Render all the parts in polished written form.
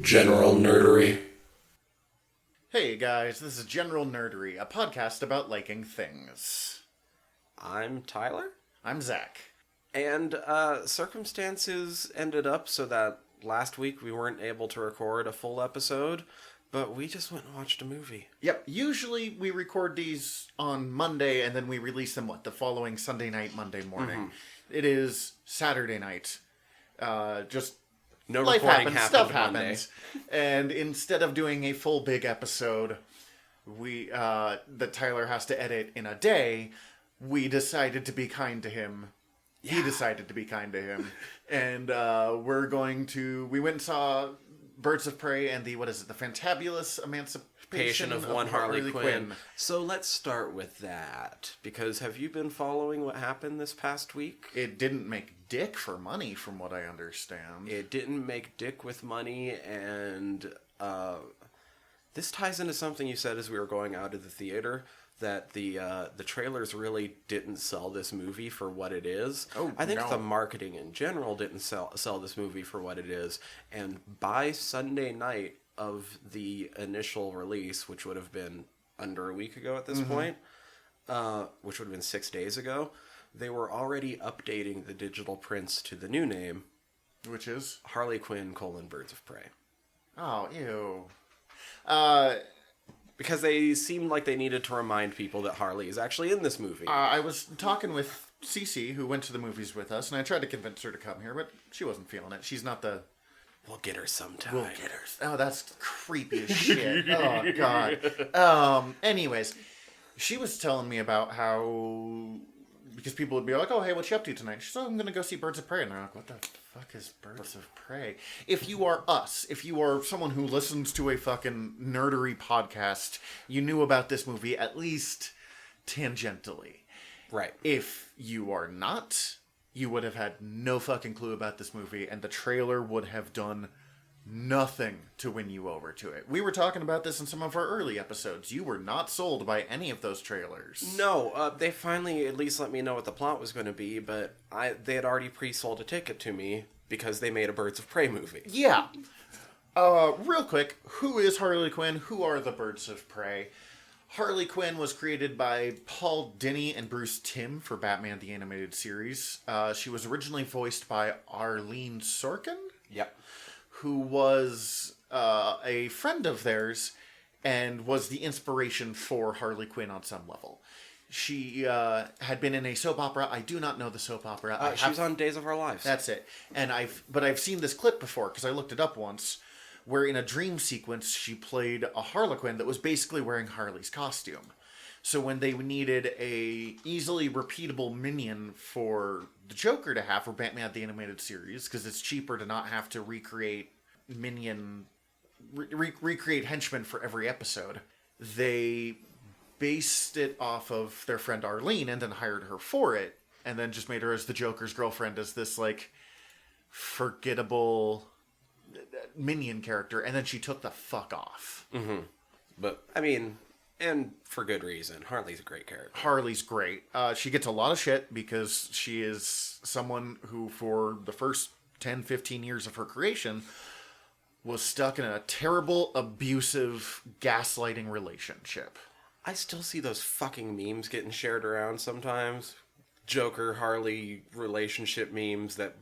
General Nerdery. Hey guys, this is General Nerdery, a podcast about liking things. I'm Tyler. I'm Zach. And circumstances ended up so that last week we weren't able to record a full episode, but we just went and watched a movie. Yep, usually we record these on Monday and then we release them, the following Sunday night, Monday morning. Mm-hmm. It is Saturday night. No life recording happens, stuff happens. And instead of doing a full big episode that Tyler has to edit in a day, we decided to be kind to him. Yeah. He decided to be kind to him. And we went and saw Birds of Prey and the Fantabulous Emancipation of One Harley Quinn. So let's start with that, because have you been following what happened this past week? It didn't make dick for money, from what I understand. It didn't make dick with money, and this ties into something you said as we were going out of the theater, that the trailers really didn't sell this movie for what it is. I think the marketing in general didn't sell this movie for what it is. And by Sunday night of the initial release, which would have been under a week ago at this point, which would have been 6 days ago, they were already updating the digital prints to the new name. Which is? Harley Quinn: Birds of Prey. Oh, ew. Because they seemed like they needed to remind people that Harley is actually in this movie. I was talking with Cece, who went to the movies with us, and I tried to convince her to come here, but she wasn't feeling it. She's not the... We'll get her sometime. We'll get her. Oh, that's creepy as shit. Oh, God. Anyways, she was telling me about how... Because people would be like, oh, hey, what you up to tonight? She's like, I'm going to go see Birds of Prey. And they're like, what the fuck is Birds of Prey? If you are us, if you are someone who listens to a fucking nerdery podcast, you knew about this movie at least tangentially. Right. If you are not, you would have had no fucking clue about this movie, and the trailer would have done nothing to win you over to it. We were talking about this in some of our early episodes. You were not sold by any of those trailers. No, they finally at least let me know what the plot was going to be, but they had already pre-sold a ticket to me because they made a Birds of Prey movie. Yeah. Real quick, who is Harley Quinn? Who are the Birds of Prey? Harley Quinn was created by Paul Dini and Bruce Timm for Batman the Animated Series. She was originally voiced by Arlene Sorkin. Yep. Who was a friend of theirs and was the inspiration for Harley Quinn on some level. She had been in a soap opera. I do not know the soap opera. She was on Days of Our Lives. That's it. And I've seen this clip before because I looked it up once, where in a dream sequence she played a Harlequin that was basically wearing Harley's costume. So when they needed a easily repeatable minion for the Joker to have for Batman the Animated Series, because it's cheaper to not have to recreate recreate henchmen for every episode, they based it off of their friend Arlene and then hired her for it, and then just made her as the Joker's girlfriend as this, forgettable minion character, and then she took the fuck off. Mm-hmm. But, I mean... And for good reason. Harley's a great character. Harley's great. She gets a lot of shit because she is someone who, for the first 10, 15 years of her creation, was stuck in a terrible, abusive, gaslighting relationship. I still see those fucking memes getting shared around sometimes. Joker-Harley relationship memes that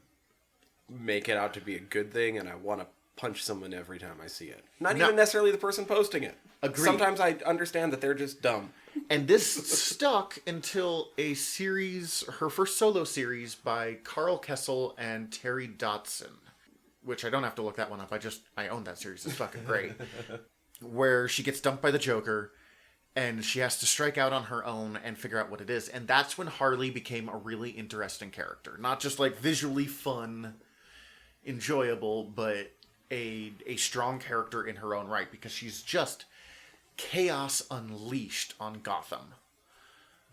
make it out to be a good thing, and I want to punch someone every time I see it. Not even necessarily the person posting it. Agreed. Sometimes I understand that they're just dumb. And this stuck until her first solo series by Carl Kessel and Terry Dodson, which I don't have to look that one up. I own that series. It's fucking great. Where she gets dumped by the Joker, and she has to strike out on her own and figure out what it is. And that's when Harley became a really interesting character. Not just visually fun, enjoyable, but a strong character in her own right, because she's just chaos unleashed on Gotham.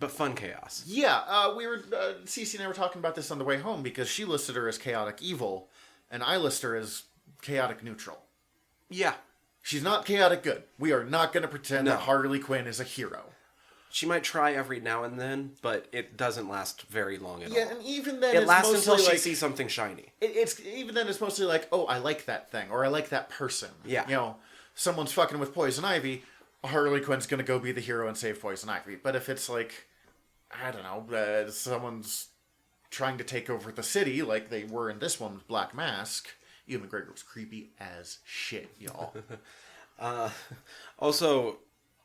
But fun chaos. Yeah, Cece and I were talking about this on the way home, because she listed her as chaotic evil, and I list her as chaotic neutral. Yeah. She's not chaotic good. We are not going to pretend that Harley Quinn is a hero. She might try every now and then, but it doesn't last very long at all. Yeah, and even then, It lasts until she like, sees something shiny. It's even then, it's mostly like, oh, I like that thing, or I like that person. Yeah. You know, someone's fucking with Poison Ivy, Harley Quinn's gonna go be the hero and save Poison Ivy. But if it's like, I don't know, someone's trying to take over the city, like they were in this one with Black Mask, Ewan McGregor was creepy as shit, y'all. Also,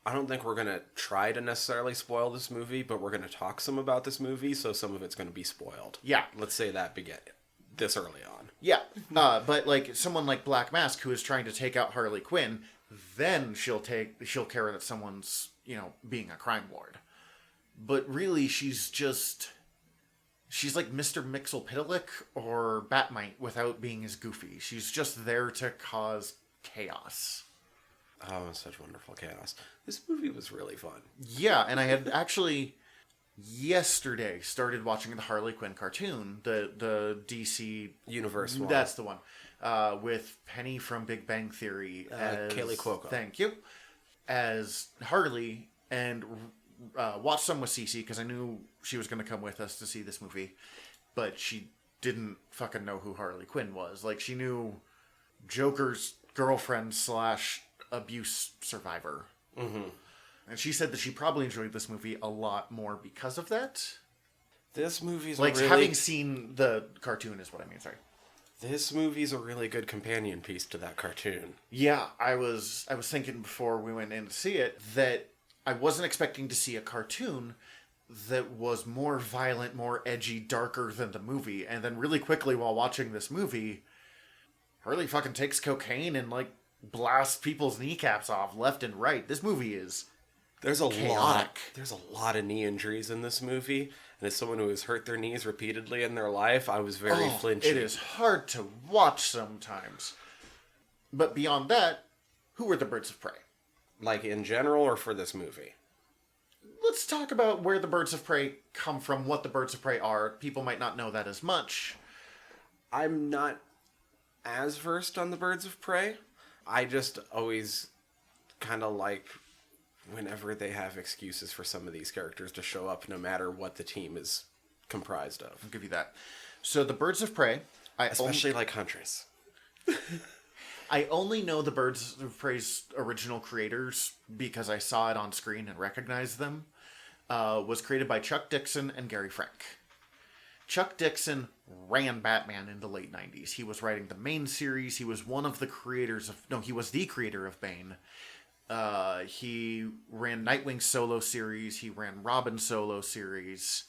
I don't think we're going to try to necessarily spoil this movie, but we're going to talk some about this movie, so some of it's going to be spoiled. Yeah. Let's say that begin this early on. Yeah, but like someone like Black Mask who is trying to take out Harley Quinn, then she'll care that someone's, you know, being a crime lord. But really, she's like Mr. Mxyzptlk or Batmite without being as goofy. She's just there to cause chaos. Oh, such wonderful chaos. This movie was really fun. Yeah, and I had actually yesterday started watching the Harley Quinn cartoon, the DC Universe one. That's the one. With Penny from Big Bang Theory as Kaylee Cuoco. Thank you. As Harley, and watched some with Cece because I knew she was going to come with us to see this movie, but she didn't fucking know who Harley Quinn was. Like, she knew Joker's girlfriend / abuse survivor. Mm-hmm. And she said that she probably enjoyed this movie a lot more because of that. This movie's like, a really... having seen the cartoon is what I mean, sorry. This movie's a really good companion piece to that cartoon. Yeah, I was thinking before we went in to see it that I wasn't expecting to see a cartoon that was more violent, more edgy, darker than the movie. And then really quickly while watching this movie, Harley fucking takes cocaine and, like, blasts people's kneecaps off left and right. This movie is There's a chaotic. lot of knee injuries in this movie, and as someone who has hurt their knees repeatedly in their life, I was very flinchy. It is hard to watch sometimes. But beyond that, who were the Birds of Prey? Like in general, or for this movie? Let's talk about where the Birds of Prey come from, what the Birds of Prey are. People might not know that as much. I'm not as versed on the Birds of Prey. I just always kind of like whenever they have excuses for some of these characters to show up no matter what the team is comprised of. I'll give you that. So the Birds of Prey... Especially like Huntress. I only know the Birds of Prey's original creators because I saw it on screen and recognized them. Was created by Chuck Dixon and Gary Frank. Chuck Dixon ran Batman in the late 90s. He was writing the main series. He was one of the creators of... No, he was the creator of Bane. He ran Nightwing's solo series. He ran Robin's solo series.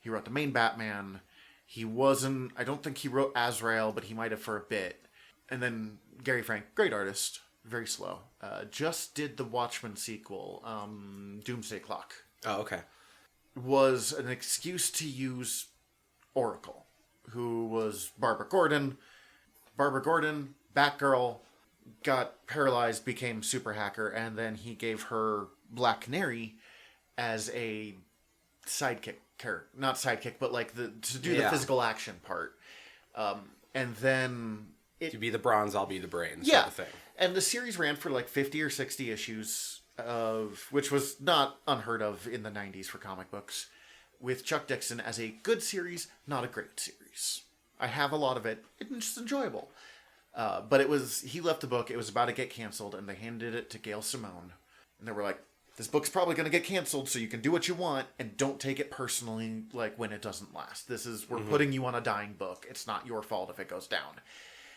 He wrote the main Batman. He wasn't... I don't think he wrote Azrael, but he might have for a bit. And then Gary Frank, great artist, very slow. Just did the Watchmen sequel, Doomsday Clock. Oh, okay. Was an excuse to use Oracle, who was Barbara Gordon. Barbara Gordon, Batgirl, got paralyzed, became super hacker, and then he gave her Black Canary as a sidekick character. Not sidekick, but like the physical action part. And then... To be the bronze, I'll be the brains. Yeah, sort of thing. And the series ran for like 50 or 60 issues, which was not unheard of in the 90s for comic books, with Chuck Dixon as a good series, not a great series. I have a lot of it. It's just enjoyable. But he left the book, it was about to get canceled, and they handed it to Gail Simone. And they were like, this book's probably going to get canceled, so you can do what you want, and don't take it personally, like, when it doesn't last. We're putting you on a dying book. It's not your fault if it goes down.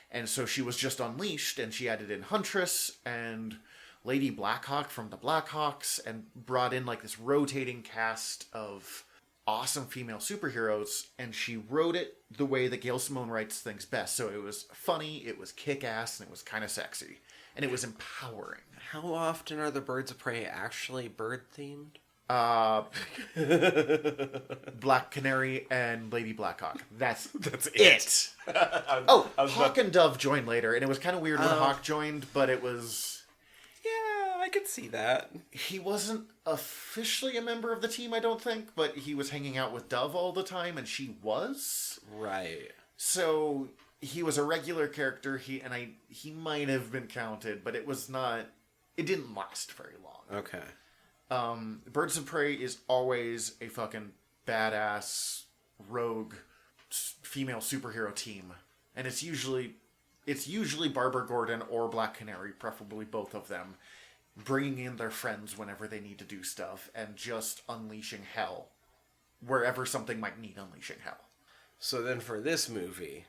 And so she was just unleashed, and she added in Huntress and Lady Blackhawk from the Blackhawks, and brought in like this rotating cast of awesome female superheroes, and she wrote it the way that Gail Simone writes things best. So it was funny, it was kick-ass, and it was kind of sexy. And it was empowering. How often are the Birds of Prey actually bird-themed? Black Canary and Lady Blackhawk. That's it. Hawk and Dove joined later, and it was kind of weird when Hawk joined, but it was... Yeah, I could see that. He wasn't officially a member of the team, I don't think, but he was hanging out with Dove all the time, and she was. Right. So he was a regular character, he might have been counted, but it was not... It didn't last very long. Okay. Birds of Prey is always a fucking badass rogue female superhero team, and it's usually Barbara Gordon or Black Canary, preferably both of them, bringing in their friends whenever they need to do stuff and just unleashing hell wherever something might need unleashing hell. So then for this movie,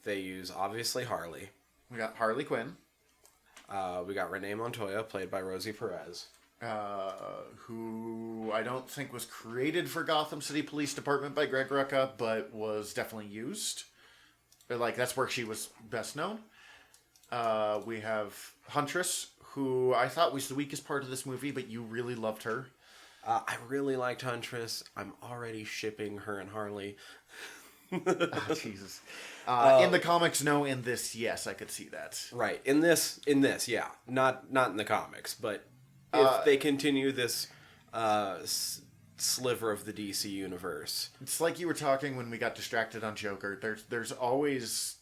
they use obviously Harley. We got Harley Quinn. We got Renee Montoya, played by Rosie Perez. Who I don't think was created for Gotham City Police Department by Greg Rucka, but was definitely used. Like, that's where she was best known. We have Huntress, who I thought was the weakest part of this movie, but you really loved her. I really liked Huntress. I'm already shipping her and Harley. Oh, Jesus. In the comics, no. In this, yes, I could see that. Right. In this, yeah. Not in the comics, but if they continue this sliver of the DC universe. It's like you were talking when we got distracted on Joker. There's always,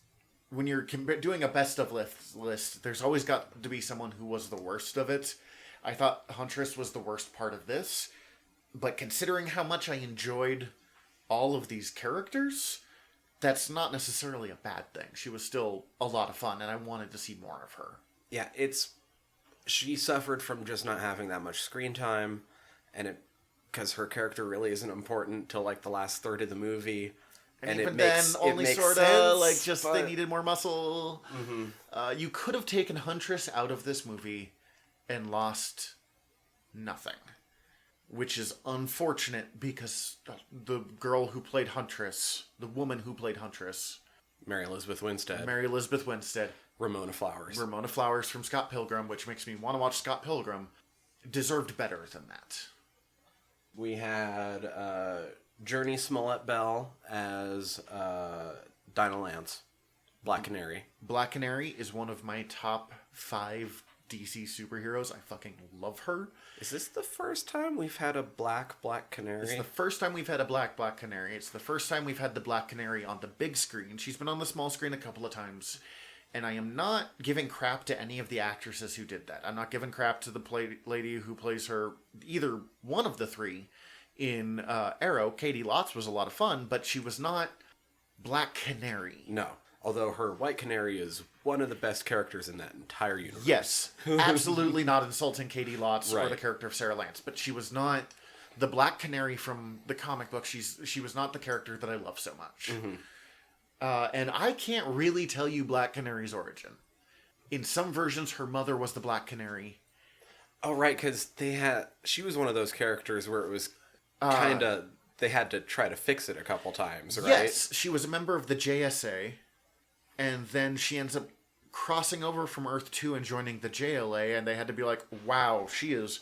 when you're doing a best of list, there's always got to be someone who was the worst of it. I thought Huntress was the worst part of this, but considering how much I enjoyed all of these characters, that's not necessarily a bad thing. She was still a lot of fun, and I wanted to see more of her. Yeah, she suffered from just not having that much screen time, and because her character really isn't important till like the last third of the movie. And even then, only sort of, like, just they needed more muscle. Mm-hmm. You could have taken Huntress out of this movie and lost nothing. Which is unfortunate because the girl who played Huntress, the woman who played Huntress... Mary Elizabeth Winstead. Ramona Flowers from Scott Pilgrim, which makes me want to watch Scott Pilgrim, deserved better than that. We had Journey Smollett-Bell as Dinah Lance, Black Canary. Black Canary is one of my top 5 DC superheroes. I fucking love her. Is this the first time we've had a Black Canary? It's the first time we've had a Black Canary. It's the first time we've had the Black Canary on the big screen. She's been on the small screen a couple of times. And I am not giving crap to any of the actresses who did that. I'm not giving crap to the lady who plays her, either one of the 3 in Arrow. Katie Lotz was a lot of fun, but she was not Black Canary. No. Although her White Canary is one of the best characters in that entire universe. Yes. Absolutely not insulting Katie Lotz or the character of Sarah Lance. But she was not the Black Canary from the comic book. She was not the character that I love so much. Mm-hmm. And I can't really tell you Black Canary's origin. In some versions, her mother was the Black Canary. Oh, right, because she was one of those characters where it was kind of... They had to try to fix it a couple times, right? Yes, she was a member of the JSA. And then she ends up crossing over from Earth 2 and joining the JLA, and they had to be like, wow, she is...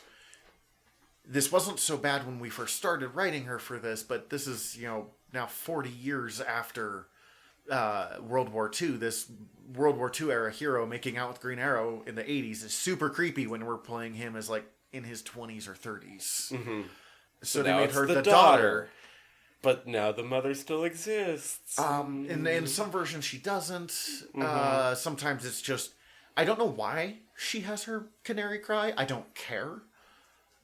This wasn't so bad when we first started writing her for this, but this is, now 40 years after World War II. This World War II era hero making out with Green Arrow in the 80s is super creepy when we're playing him as, like, in his 20s or 30s. Mm-hmm. So they made her the daughter. But now the mother still exists. In some versions she doesn't. Mm-hmm. Sometimes it's just... I don't know why she has her canary cry. I don't care.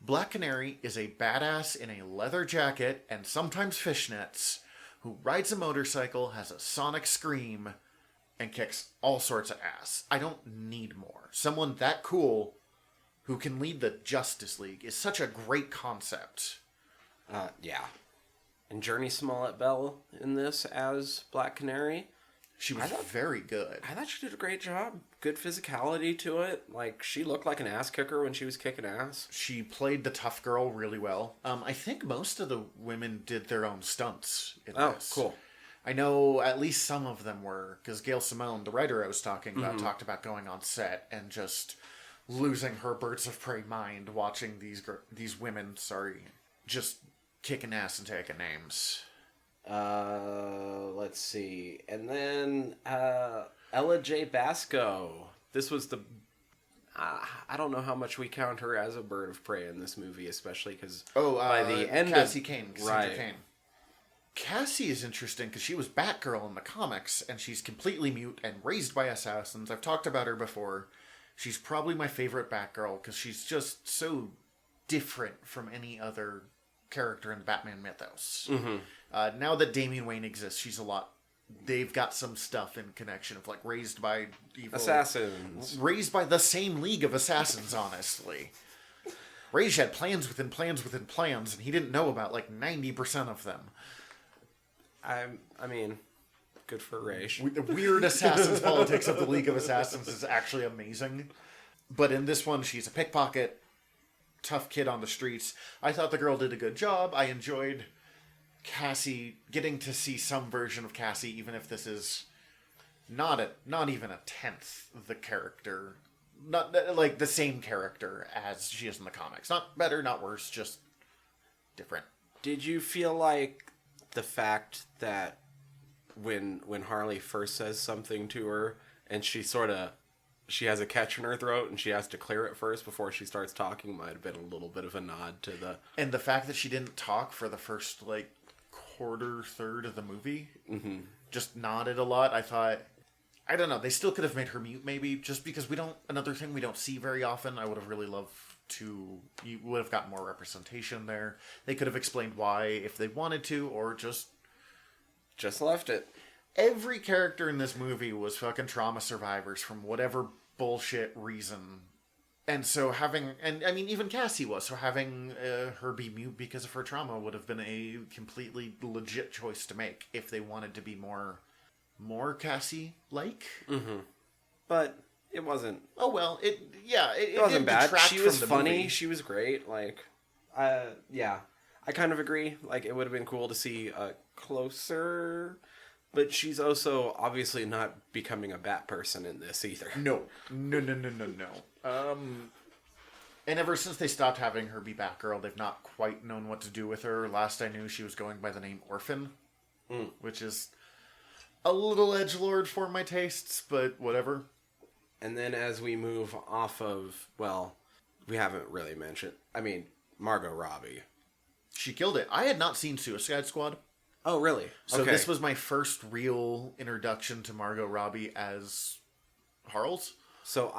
Black Canary is a badass in a leather jacket and sometimes fishnets who rides a motorcycle, has a sonic scream, and kicks all sorts of ass. I don't need more. Someone that cool who can lead the Justice League is such a great concept. Yeah. And Journey Smollett-Bell in this as Black Canary. She was very good. I thought she did a great job. Good physicality to it. Like, she looked like an ass kicker when she was kicking ass. She played the tough girl really well. I think most of the women did their own stunts in this. Oh, cool. I know at least some of them were, because Gail Simone, the writer I was talking about, talked about going on set and just losing her Birds of Prey mind watching these women, just kicking ass and taking names. Let's see. And then Ella J. Basco. This was the... I don't know how much we count her as a bird of prey in this movie, especially because by the end Cassie Kane. Cassandra Kane. Cassie is interesting because she was Batgirl in the comics, and she's completely mute and raised by assassins. I've talked about her before. She's probably my favorite Batgirl because she's just so different from any other character in the Batman mythos. Now that Damian Wayne exists, they've got some stuff in connection of, like, raised by evil... Assassins. Raised by the same League of Assassins, honestly. Rage had plans within plans within plans, and he didn't know about, like, 90% of them. I mean, good for Rage. The weird assassins politics of the League of Assassins is actually amazing. But in this one, she's a pickpocket, tough kid on the streets. I thought the girl did a good job. I enjoyed Cassie, getting to see some version of Cassie, even if this is not even a tenth the character, not like the same character as she is in the comics. Not better, not worse, just different. Did you feel like the fact that when Harley first says something to her and she has a catch in her throat and she has to clear it first before she starts talking might have been a little bit of a nod to the... And the fact that she didn't talk for the first, like, third of the movie, just nodded a lot. I thought, I don't know, they still could have made her mute maybe, just because another thing we don't see very often. I would have really loved you would have gotten more representation there. They could have explained why if they wanted to, or just left it. Every character in this movie was fucking trauma survivors from whatever bullshit reason. And so even Cassie was, so having her be mute because of her trauma would have been a completely legit choice to make if they wanted to be more Cassie-like. But it wasn't... Oh, well, it wasn't bad. She was funny. Movie. She was great. Like, yeah. I kind of agree. Like, it would have been cool to see closer... But she's also obviously not becoming a bat person in this either. No. And ever since they stopped having her be Batgirl, they've not quite known what to do with her. Last I knew, she was going by the name Orphan, which is a little edgelord for my tastes, but whatever. And then as we move off of, well, we haven't really mentioned, Margot Robbie. She killed it. I had not seen Suicide Squad. Oh, really? So okay. This was my first real introduction to Margot Robbie as Harles. So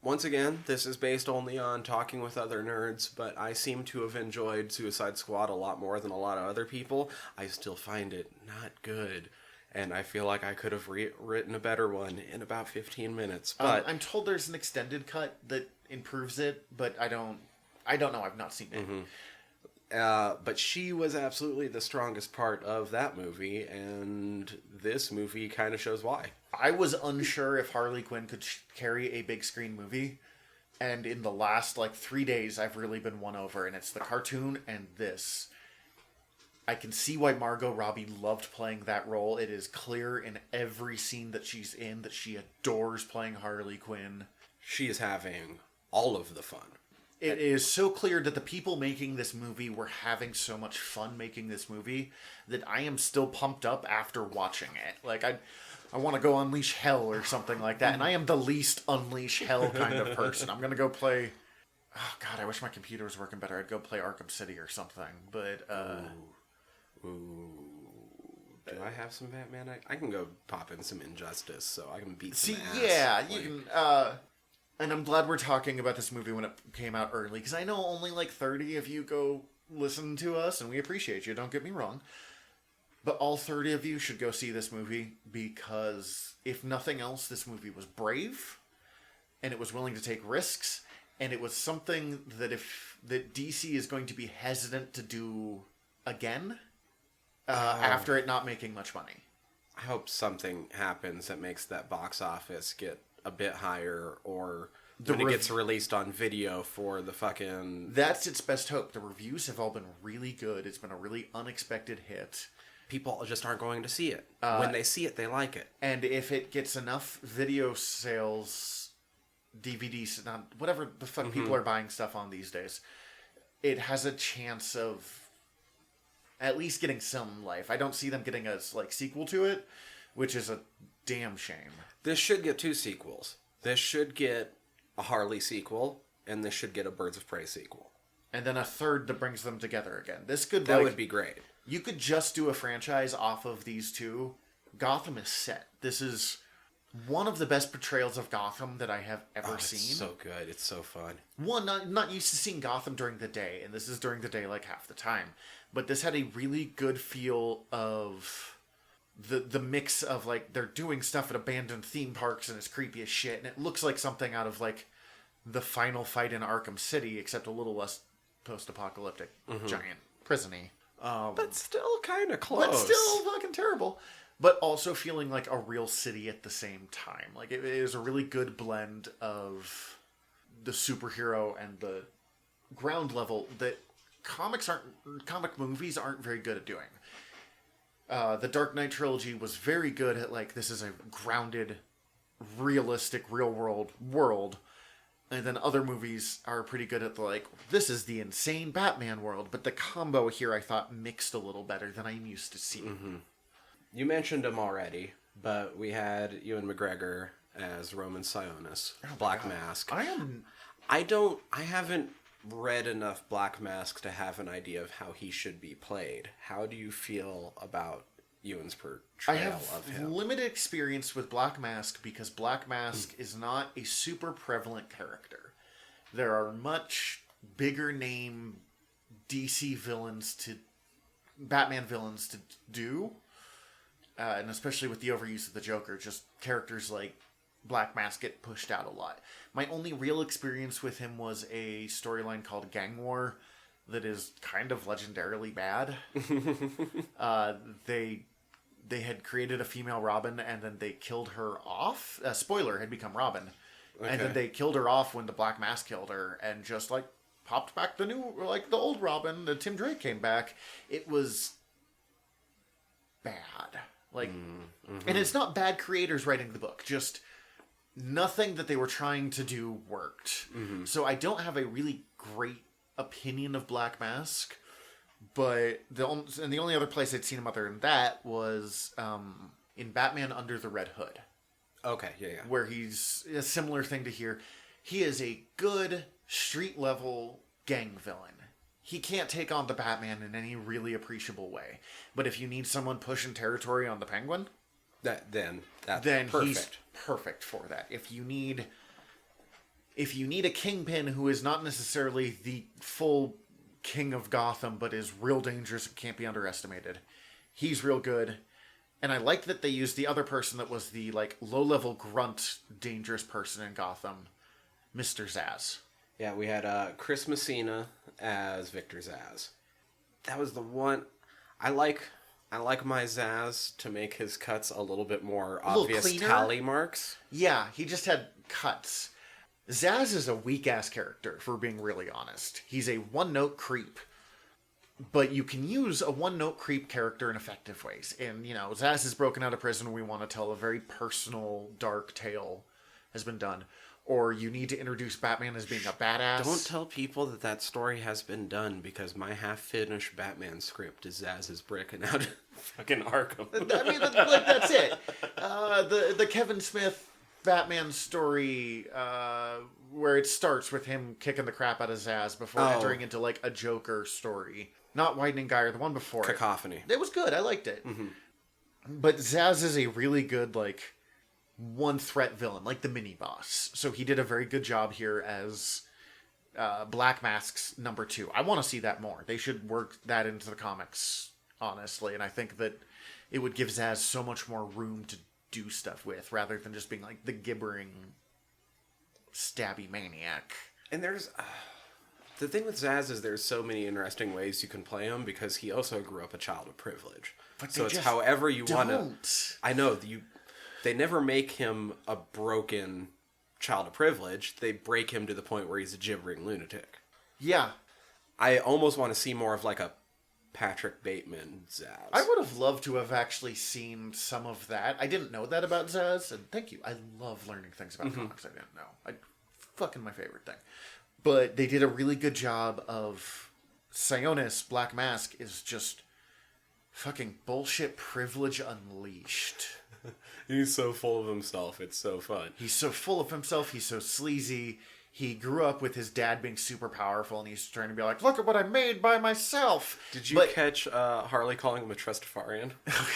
once again, this is based only on talking with other nerds, but I seem to have enjoyed Suicide Squad a lot more than a lot of other people. I still find it not good, and I feel like I could have written a better one in about 15 minutes. But I'm told there's an extended cut that improves it, but I don't know. I've not seen it. But she was absolutely the strongest part of that movie, and this movie kind of shows why. I was unsure if Harley Quinn could carry a big screen movie, and in the last, 3 days, I've really been won over, and it's the cartoon and this. I can see why Margot Robbie loved playing that role. It is clear in every scene that she's in that she adores playing Harley Quinn. She is having all of the fun. It is so clear that the people making this movie were having so much fun making this movie that I am still pumped up after watching it. I want to go unleash hell or something like that, and I am the least unleash hell kind of person. I'm going to go play... Oh, God, I wish my computer was working better. I'd go play Arkham City or something, but... Ooh. Do I have some Batman? I can go pop in some Injustice, so I can beat some ass. Yeah, you can... And I'm glad we're talking about this movie when it came out early, because I know only 30 of you go listen to us, and we appreciate you, don't get me wrong. But all 30 of you should go see this movie, because if nothing else, this movie was brave, and it was willing to take risks, and it was something that that DC is going to be hesitant to do again, after it not making much money. I hope something happens that makes that box office get a bit higher, or when it gets released on video for the fucking... That's its best hope. The reviews have all been really good. It's been a really unexpected hit. People just aren't going to see it. When they see it, they like it. And if it gets enough video sales, DVDs, whatever the fuck people are buying stuff on these days, it has a chance of at least getting some life. I don't see them getting a sequel to it, which is a damn shame. This should get 2 sequels. This should get a Harley sequel, and this should get a Birds of Prey sequel. And then a third that brings them together again. That would be great. You could just do a franchise off of these two. Gotham is set. This is one of the best portrayals of Gotham that I have ever seen. It's so good. It's so fun. One, not used to seeing Gotham during the day, and this is during the day like half the time. But this had a really good feel of the mix of, like, they're doing stuff at abandoned theme parks and it's creepy as shit, and it looks like something out of, like, the final fight in Arkham City, except a little less post-apocalyptic, giant prison-y. But still kind of close. But still fucking terrible. But also feeling like a real city at the same time. Like, it is a really good blend of the superhero and the ground level that comic movies aren't very good at doing. The Dark Knight trilogy was very good at, like, this is a grounded, realistic, real world. And then other movies are pretty good at the, like, this is the insane Batman world. But the combo here, I thought, mixed a little better than I'm used to seeing. Mm-hmm. You mentioned him already, but we had Ewan McGregor as Roman Sionis, Black Mask. I haven't read enough Black Mask to have an idea of how he should be played. How do you feel about Ewan's portrayal of him? I have limited experience with Black Mask because Black Mask is not a super prevalent character. There are much bigger name Batman villains to do. And especially with the overuse of the Joker, just characters like Black Mask get pushed out a lot. My only real experience with him was a storyline called Gang War that is kind of legendarily bad. They had created a female Robin, and then they killed her off. Spoiler, had become Robin. Okay. And then they killed her off when the Black Mask killed her, and just, like, popped back the old Robin. The Tim Drake came back. It was bad. Like, and it's not bad creators writing the book, just nothing that they were trying to do worked. So I don't have a really great opinion of Black Mask, but the only other place I'd seen him other than that was in Batman Under the Red Hood. Okay, yeah. Where he's a similar thing to here. He is a good street level gang villain. He can't take on the Batman in any really appreciable way. But if you need someone pushing territory on the Penguin, then perfect. He's perfect for that. If you need a kingpin who is not necessarily the full king of Gotham, but is real dangerous and can't be underestimated, he's real good. And I like that they used the other person that was the, like, low-level grunt dangerous person in Gotham, Mr. Zsasz. Yeah, we had Chris Messina as Victor Zsasz. That was the one. I like my Zsasz to make his cuts a little bit more obvious tally marks. Yeah, he just had cuts. Zsasz is a weak-ass character, for being really honest. He's a one-note creep. But you can use a one-note creep character in effective ways. And, Zsasz is broken out of prison. We want to tell a very personal, dark tale has been done. Or you need to introduce Batman as being a badass. Don't tell people that story has been done, because my half-finished Batman script is Zsasz is breaking out of fucking Arkham. I mean, that's it. The Kevin Smith Batman story, where it starts with him kicking the crap out of Zsasz before entering into, like, a Joker story. Not Widening Gyre, the one before Cacophony. It was good. I liked it. But Zsasz is a really good, like, one-threat villain, like the mini-boss. So he did a very good job here as Black Mask's number 2. I want to see that more. They should work that into the comics, honestly. And I think that it would give Zsasz so much more room to do stuff with, rather than just being, like, the gibbering, stabby maniac. And there's... the thing with Zsasz is there's so many interesting ways you can play him, because he also grew up a child of privilege. But so it's however you want to... I know, they never make him a broken child of privilege. They break him to the point where he's a gibbering lunatic. Yeah. I almost want to see more of, like, a Patrick Bateman Zsasz. I would have loved to have actually seen some of that. I didn't know that about Zsasz, and thank you. I love learning things about comics I didn't know. Fucking my favorite thing. But they did a really good job of... Sionis, Black Mask, is just fucking bullshit privilege unleashed. He's so full of himself. It's so fun. He's so full of himself. He's so sleazy. He grew up with his dad being super powerful, and he's trying to be like, look at what I made by myself. Did you catch Harley calling him a Trustafarian? Oh,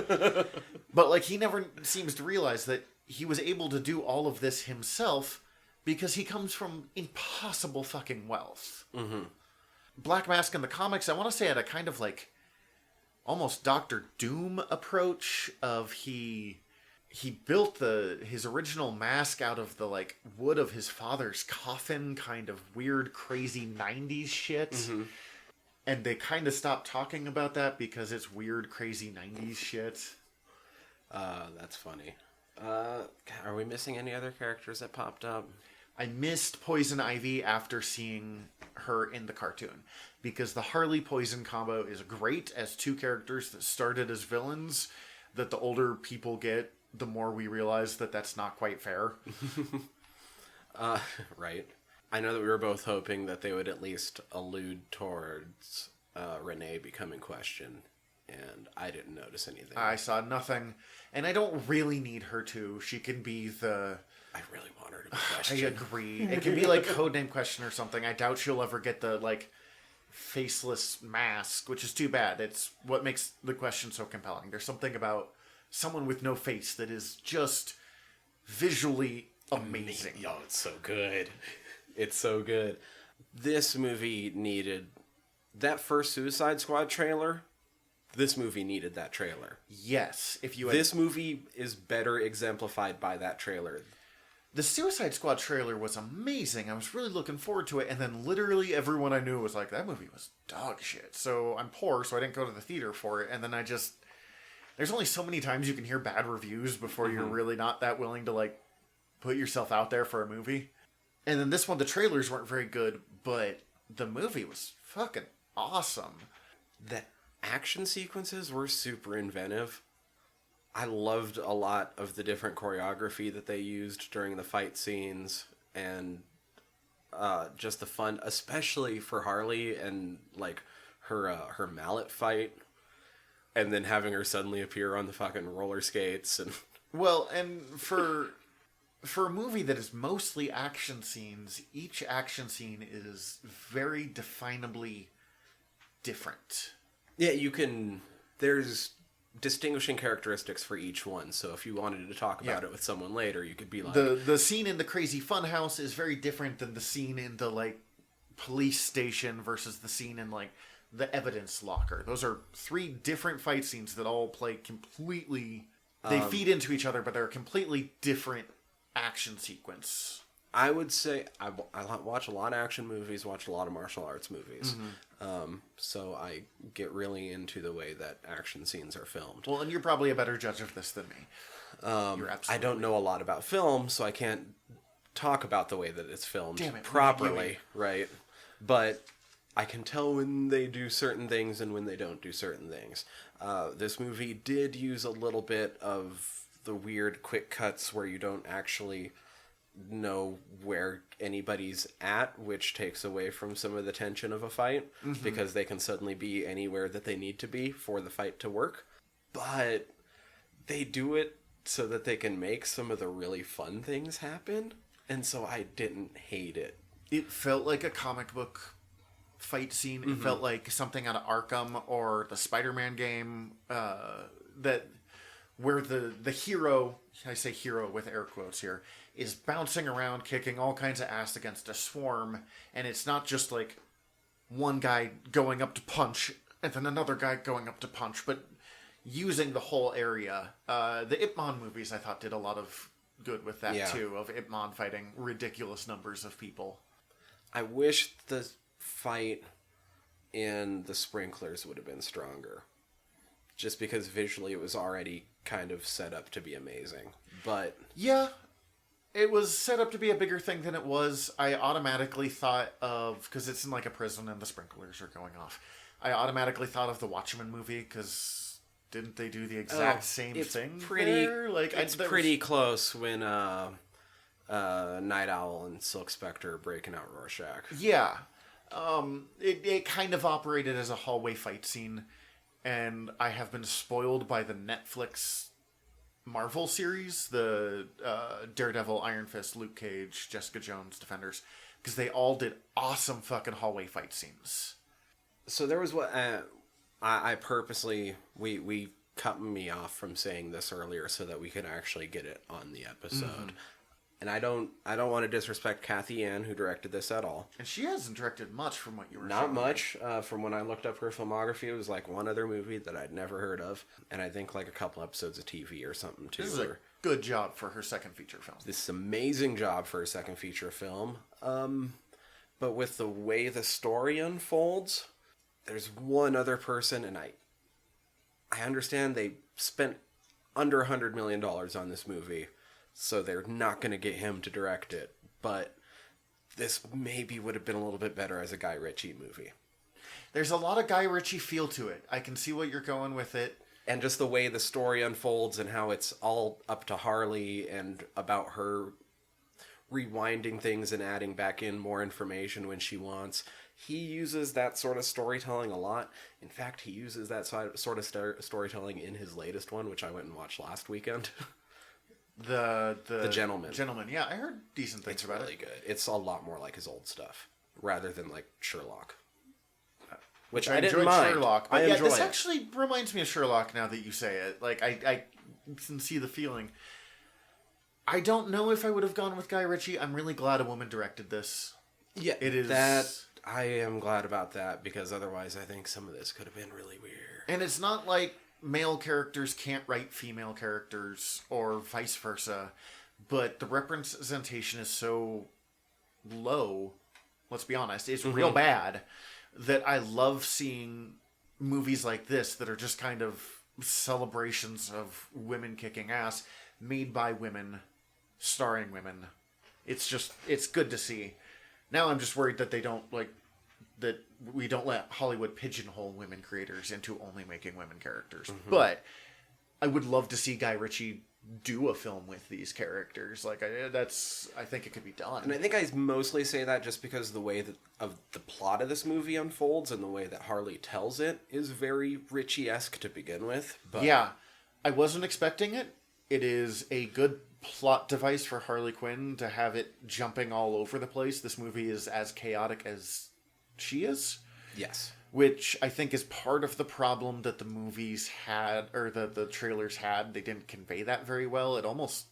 God. But, like, he never seems to realize that he was able to do all of this himself because he comes from impossible fucking wealth. Mm-hmm. Black Mask in the comics, I want to say, had a kind of like almost Doctor Doom approach of he built his original mask out of the like wood of his father's coffin, kind of weird, crazy 90s shit. Mm-hmm. And they kind of stopped talking about that because it's weird, crazy 90s shit. That's funny. Are we missing any other characters that popped up? I missed Poison Ivy after seeing her in the cartoon, because the Harley Poison combo is great as two characters that started as villains that the older people get, the more we realize that that's not quite fair. Right. I know that we were both hoping that they would at least allude towards Renee becoming Question, and I didn't notice anything. I saw nothing, and I don't really need her to. She can be the... I really want her to be Question. I agree. It can be like Codename Question or something. I doubt she'll ever get the, like, faceless mask, which is too bad. It's what makes the Question so compelling. There's something about someone with no face that is just visually amazing. Yo, it's so good. It's so good. This movie needed... That first Suicide Squad trailer, this movie needed that trailer. Yes. If you had... This movie is better exemplified by that trailer. The Suicide Squad trailer was amazing. I was really looking forward to it, and then literally everyone I knew was like, that movie was dog shit. So I'm poor, so I didn't go to the theater for it, and then I just... There's only so many times you can hear bad reviews before you're really not that willing to, like, put yourself out there for a movie. And then this one, the trailers weren't very good, but the movie was fucking awesome. The action sequences were super inventive. I loved a lot of the different choreography that they used during the fight scenes, and just the fun, especially for Harley and like her mallet fight, and then having her suddenly appear on the fucking roller skates. And well, and for a movie that is mostly action scenes, each action scene is very definably different. Yeah, there's distinguishing characteristics for each one, so if you wanted to talk about it with someone later, you could be like... The scene in the crazy funhouse is very different than the scene in the, like, police station versus the scene in, like, the evidence locker. Those are three different fight scenes that all play completely... They feed into each other, but they're a completely different action sequence. I would say I watch a lot of action movies, watch a lot of martial arts movies. So I get really into the way that action scenes are filmed. Well, and you're probably a better judge of this than me. I don't know a lot about film, so I can't talk about the way that it's filmed properly, right? But I can tell when they do certain things and when they don't do certain things. This movie did use a little bit of the weird quick cuts where you don't actually know where anybody's at, which takes away from some of the tension of a fight, because they can suddenly be anywhere that they need to be for the fight to work. But they do it so that they can make some of the really fun things happen, and so I didn't hate it. It felt like a comic book fight scene. It felt like something out of Arkham or the Spider-Man game, where the hero, I say hero with air quotes here, is bouncing around, kicking all kinds of ass against a swarm, and it's not just like one guy going up to punch and then another guy going up to punch, but using the whole area. The Ip Man movies, I thought, did a lot of good with that too, of Ip Man fighting ridiculous numbers of people. I wish the fight in the sprinklers would have been stronger, just because visually it was already kind of set up to be amazing. But yeah, it was set up to be a bigger thing than it was. I automatically thought of, because it's in like a prison and the sprinklers are going off, I automatically thought of the Watchmen movie, because didn't they do the exact same thing there? Like, it's pretty close when Night Owl and Silk Spectre breaking out Rorschach. Yeah. It kind of operated as a hallway fight scene, and I have been spoiled by the Netflix Marvel series, the Daredevil, Iron Fist, Luke Cage, Jessica Jones, Defenders, because they all did awesome fucking hallway fight scenes. So there was what I purposely, we cutting me off from saying this earlier so that we could actually get it on the episode. And I don't want to disrespect Kathy Ann, who directed this at all. And she hasn't directed much from what you were Not showing much. From when I looked up her filmography, it was like one other movie that I'd never heard of. And I think like a couple episodes of TV or something too. This is a good job for her second feature film. This is an amazing job for a second feature film. But with the way the story unfolds, there's one other person, and I understand they spent under $100 million on this movie, so they're not going to get him to direct it. But this maybe would have been a little bit better as a Guy Ritchie movie. There's a lot of Guy Ritchie feel to it. I can see what you're going with it. And just the way the story unfolds and how it's all up to Harley and about her rewinding things and adding back in more information when she wants. He uses that sort of storytelling a lot. In fact, he uses that sort of storytelling in his latest one, which I went and watched last weekend. The Gentleman. Gentleman, yeah, I heard decent things about really it. Good. It's a lot more like his old stuff, rather than like Sherlock. Which I didn't enjoyed mind. Sherlock, but enjoy this it. actually reminds me of Sherlock now that you say it. Like, I can see the feeling. I don't know if I would have gone with Guy Ritchie. I'm really glad a woman directed this. Yeah, it is. That I am glad about that, because otherwise I think some of this could have been really weird. And it's not like male characters can't write female characters or vice versa, but the representation is so low, let's be honest, it's real bad, that I love seeing movies like this that are just kind of celebrations of women kicking ass, made by women, starring women. It's good to see. Now I'm just worried that that we don't let Hollywood pigeonhole women creators into only making women characters. But I would love to see Guy Ritchie do a film with these characters. Like, I think it could be done. And I think I mostly say that just because the way that of the plot of this movie unfolds and the way that Harley tells it is very Ritchie-esque to begin with. But yeah, I wasn't expecting it. It is a good plot device for Harley Quinn to have it jumping all over the place. This movie is as chaotic as she is. Yes. Which I think is part of the problem that the movies had, or the trailers had. They didn't convey that very well. It almost...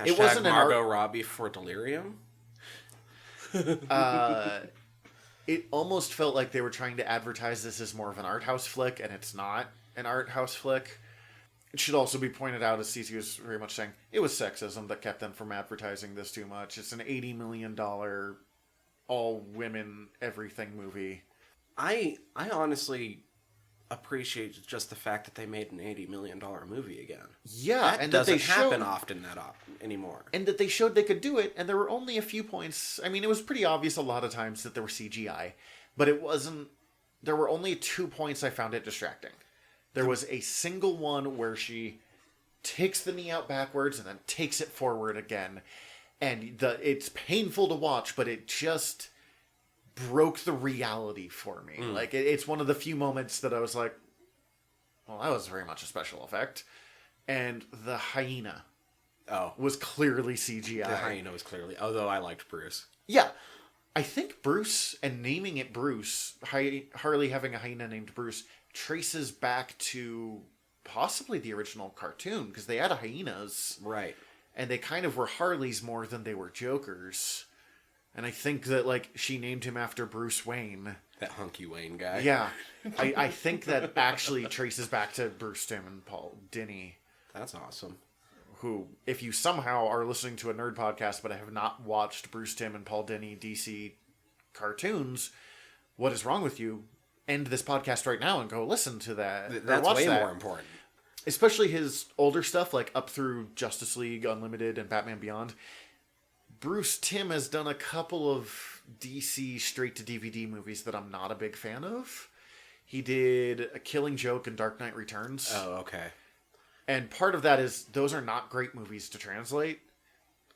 It wasn't Margot Robbie for Delirium? It almost felt like they were trying to advertise this as more of an art house flick, and it's not an art house flick. It should also be pointed out, as Cece was very much saying, it was sexism that kept them from advertising this too much. It's an $80 million all-women everything movie. I honestly appreciate just the fact that they made an $80 million movie again. Yeah, and that doesn't happen often anymore. And that they showed they could do it, and there were only a few points. I mean, it was pretty obvious a lot of times that there were CGI, but it wasn't... There were only 2 points I found it distracting. There was a single one where she takes the knee out backwards and then takes it forward again. And it's painful to watch, but it just broke the reality for me. Like, it's one of the few moments that I was like, well, that was very much a special effect. And the hyena was clearly CGI. The hyena was clearly... Although I liked Bruce. Yeah. I think Bruce, and naming it Bruce, Harley having a hyena named Bruce, traces back to possibly the original cartoon, because they had hyenas. Right. And they kind of were Harleys more than they were Jokers. And I think that, like, she named him after Bruce Wayne. That hunky Wayne guy. Yeah. I think that actually traces back to Bruce Timm and Paul Dini. That's awesome. Who, if you somehow are listening to a nerd podcast but have not watched Bruce Timm and Paul Dini DC cartoons, what is wrong with you? End this podcast right now and go listen to that. That's way more important. Especially his older stuff, like up through Justice League Unlimited and Batman Beyond. Bruce Timm has done a couple of DC straight-to-DVD movies that I'm not a big fan of. He did A Killing Joke and Dark Knight Returns. Oh, okay. And part of that is those are not great movies to translate.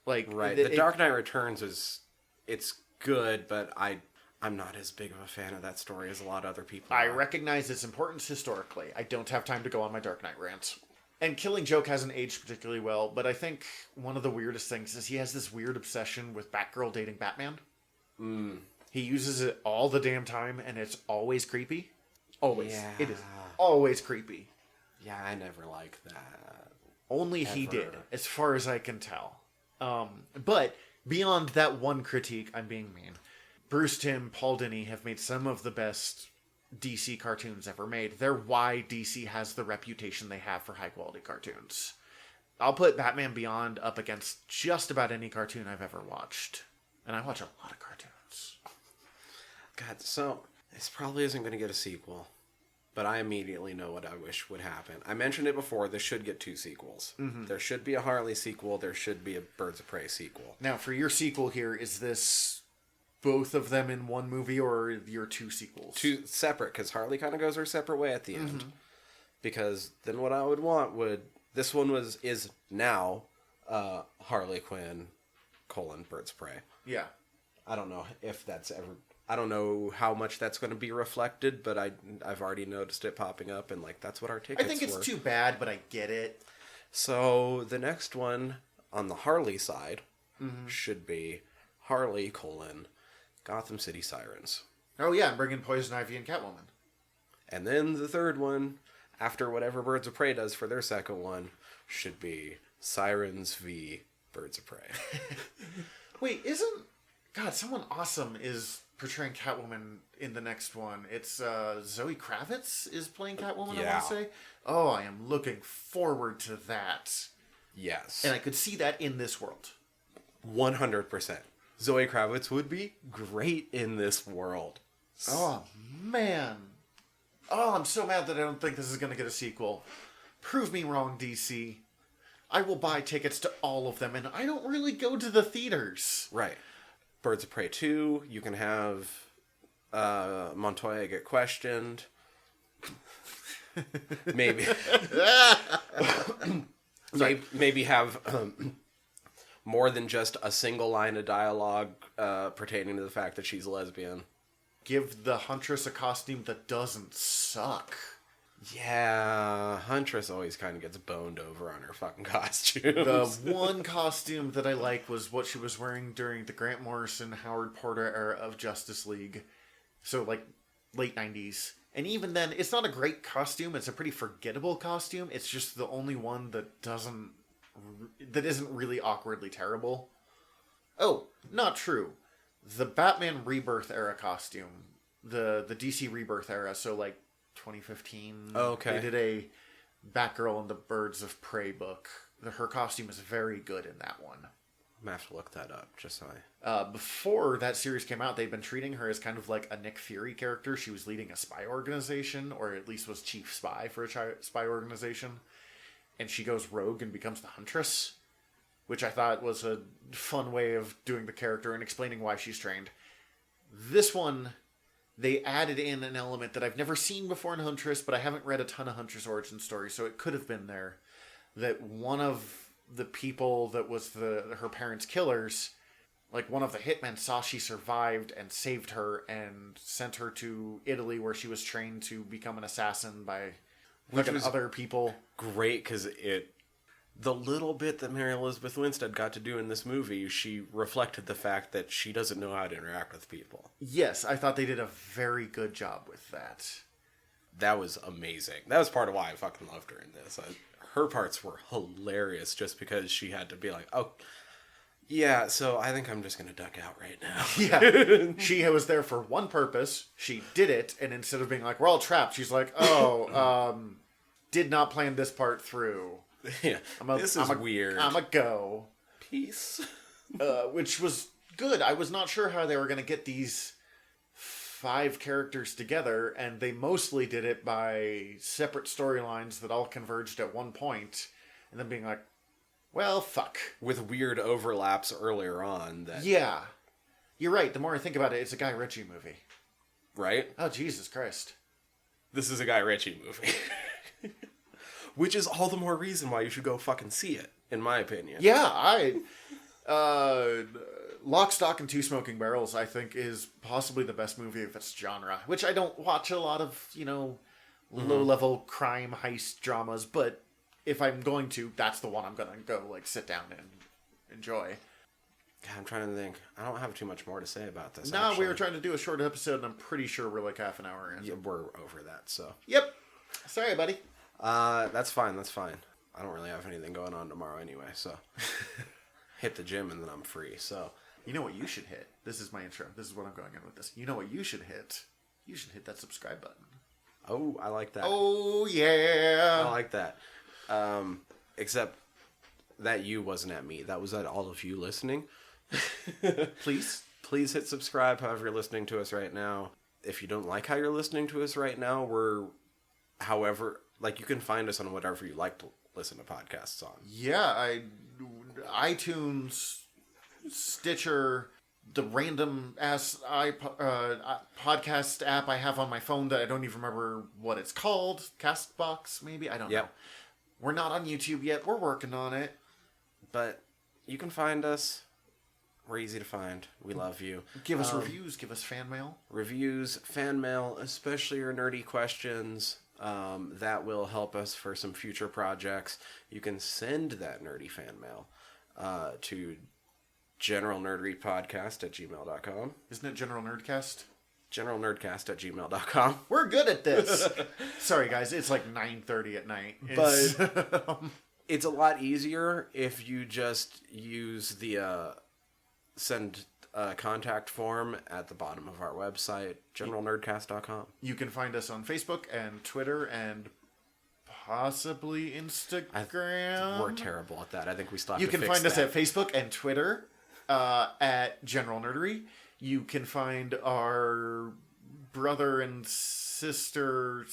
Like, right. The Dark Knight Returns it's good, but I'm not as big of a fan of that story as a lot of other people I are. recognize its importance historically. I don't have time to go on my Dark Knight rants. And Killing Joke hasn't aged particularly well, but I think one of the weirdest things is he has this weird obsession with Batgirl dating Batman. He uses it all the damn time, and it's always creepy. Always. Yeah. It is always creepy. Yeah, I never liked that. Only he did, as far as I can tell. But beyond that one critique, I'm being mean. Bruce Timm, Paul Dini have made some of the best DC cartoons ever made. They're why DC has the reputation they have for high-quality cartoons. I'll put Batman Beyond up against just about any cartoon I've ever watched. And I watch a lot of cartoons. God, so this probably isn't going to get a sequel. But I immediately know what I wish would happen. I mentioned it before, this should get 2 sequels. Mm-hmm. There should be a Harley sequel, there should be a Birds of Prey sequel. Now, for your sequel here, is this both of them in one movie, or your 2 sequels? 2 separate, because Harley kind of goes her separate way at the end. Because then what I would want would... This one is now Harley Quinn, Birds of Prey. Yeah. I don't know if that's ever... I don't know how much that's going to be reflected, but I've already noticed it popping up, and like that's what our tickets were. I think it's too bad, but I get it. So the next one on the Harley side should be Harley, Gotham City Sirens. Oh yeah, I'm bringing Poison Ivy and Catwoman. And then the third one, after whatever Birds of Prey does for their second one, should be Sirens v. Birds of Prey. Wait, God, someone awesome is portraying Catwoman in the next one. It's Zoe Kravitz is playing Catwoman, I want to say. Oh, I am looking forward to that. Yes. And I could see that in this world. 100%. Zoe Kravitz would be great in this world. Oh, man. Oh, I'm so mad that I don't think this is going to get a sequel. Prove me wrong, DC. I will buy tickets to all of them, and I don't really go to the theaters. Right. Birds of Prey 2, you can have Montoya get questioned. Maybe. maybe have more than just a single line of dialogue pertaining to the fact that she's a lesbian. Give the Huntress a costume that doesn't suck. Yeah, Huntress always kind of gets boned over on her fucking costumes. The one costume that I like was what she was wearing during the Grant Morrison, Howard Porter era of Justice League. So, like, late 90s. And even then, it's not a great costume. It's a pretty forgettable costume. It's just the only one that isn't really awkwardly terrible. Oh, not true. The Batman Rebirth era costume. The DC Rebirth era, so, like, 2015. Oh, okay. They did a Batgirl and the Birds of Prey book. Her costume is very good in that one. I'm gonna have to look that up, just so before that series came out, they'd been treating her as kind of like a Nick Fury character. She was leading a spy organization, or at least was chief spy for a spy organization. And she goes rogue and becomes the Huntress, which I thought was a fun way of doing the character and explaining why she's trained. This one, they added in an element that I've never seen before in Huntress, but I haven't read a ton of Huntress origin stories, so it could have been there. That one of the people that was her parents' killers, like one of the hitmen saw she survived and saved her and sent her to Italy, where she was trained to become an assassin by other people. Great, because the little bit that Mary Elizabeth Winstead got to do in this movie, she reflected the fact that she doesn't know how to interact with people. Yes, I thought they did a very good job with that. That was amazing. That was part of why I fucking loved her in this. Her parts were hilarious just because she had to be like, oh, yeah, so I think I'm just going to duck out right now. Yeah. She was there for one purpose. She did it, and instead of being like, we're all trapped, she's like, did not plan this part through. Yeah, this is weird. I'm a go. Peace. Which was good. I was not sure how they were going to get these 5 characters together, and they mostly did it by separate storylines that all converged at one point, and then being like, well, fuck. With weird overlaps earlier on. Yeah. You're right. The more I think about it, it's a Guy Ritchie movie. Right? Oh, Jesus Christ. This is a Guy Ritchie movie. Which is all the more reason why you should go fucking see it, in my opinion. Yeah, Lock, Stock, and Two Smoking Barrels, I think, is possibly the best movie of its genre. Which I don't watch a lot of, low-level crime heist dramas, but if I'm going to, that's the one I'm going to go, sit down and enjoy. God, I'm trying to think. I don't have too much more to say about this, No, we were trying to do a short episode, and I'm pretty sure we're half an hour in. Yeah, we're over that, so. Yep. Sorry, buddy. That's fine. I don't really have anything going on tomorrow anyway, so hit the gym and then I'm free. So you know what you should hit? This is my intro. This is what I'm going in with this. You know what you should hit? You should hit that subscribe button. Oh, I like that. Oh, yeah. I like that. Except that you wasn't at me. That was at all of you listening. Please hit subscribe however you're listening to us right now. If you don't like how you're listening to us right now, you can find us on whatever you like to listen to podcasts on. Yeah, iTunes, Stitcher, the random ass podcast app I have on my phone that I don't even remember what it's called. Castbox, maybe? I don't know. We're not on YouTube yet. We're working on it. But you can find us. We're easy to find. We love you. Give us reviews. Give us fan mail. Reviews, fan mail, especially your nerdy questions. That will help us for some future projects. You can send that nerdy fan mail to generalnerdreadpodcast@gmail.com. Isn't it General Nerdcast? generalnerdcast@gmail.com. We're good at this. Sorry, guys. It's like 9:30 at night. But it's a lot easier if you just use the send contact form at the bottom of our website, generalnerdcast.com. You can find us on Facebook and Twitter and possibly Instagram. We're terrible at that. I think we still have You to can fix find us that. at Facebook and Twitter at General Nerdery. You can find our brother and sister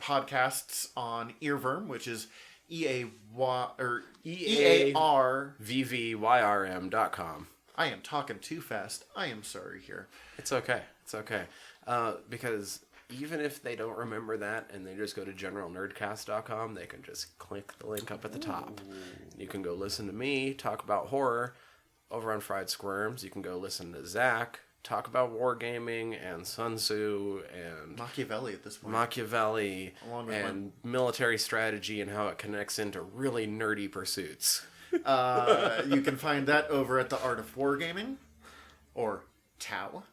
podcasts on Earworm, which is EARVVYRM.com. I am talking too fast. I am sorry here. It's okay. Because even if they don't remember that and they just go to generalnerdcast.com, they can just click the link up at the top. You can go listen to me talk about horror over on Fried Squirms. You can go listen to Zach talk about wargaming and Sun Tzu and Machiavelli at this point. Machiavelli and military strategy and how it connects into really nerdy pursuits. You can find that over at the Art of Wargaming, or Tau.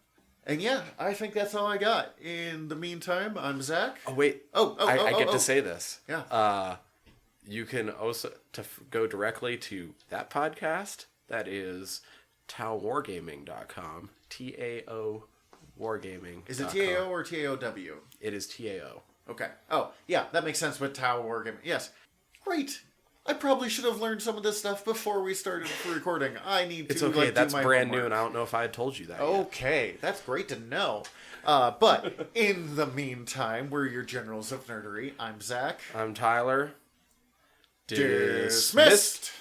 And yeah, I think that's all I got. In the meantime, I'm Zach. Oh wait! I get to say this. Yeah. You can also go directly to that podcast. That is taowargaming.com. TAO Wargaming. Is it TAO or TAOW? It is TAO. Okay. Oh, yeah, that makes sense with Tau Wargaming. Yes. Great. I probably should have learned some of this stuff before we started recording. I need to. It's okay. That's do my brand homework. new, and I don't know if I had told you that. Okay, that's great to know. But in the meantime, we're your generals of nerdery. I'm Zach. I'm Tyler. Dismissed.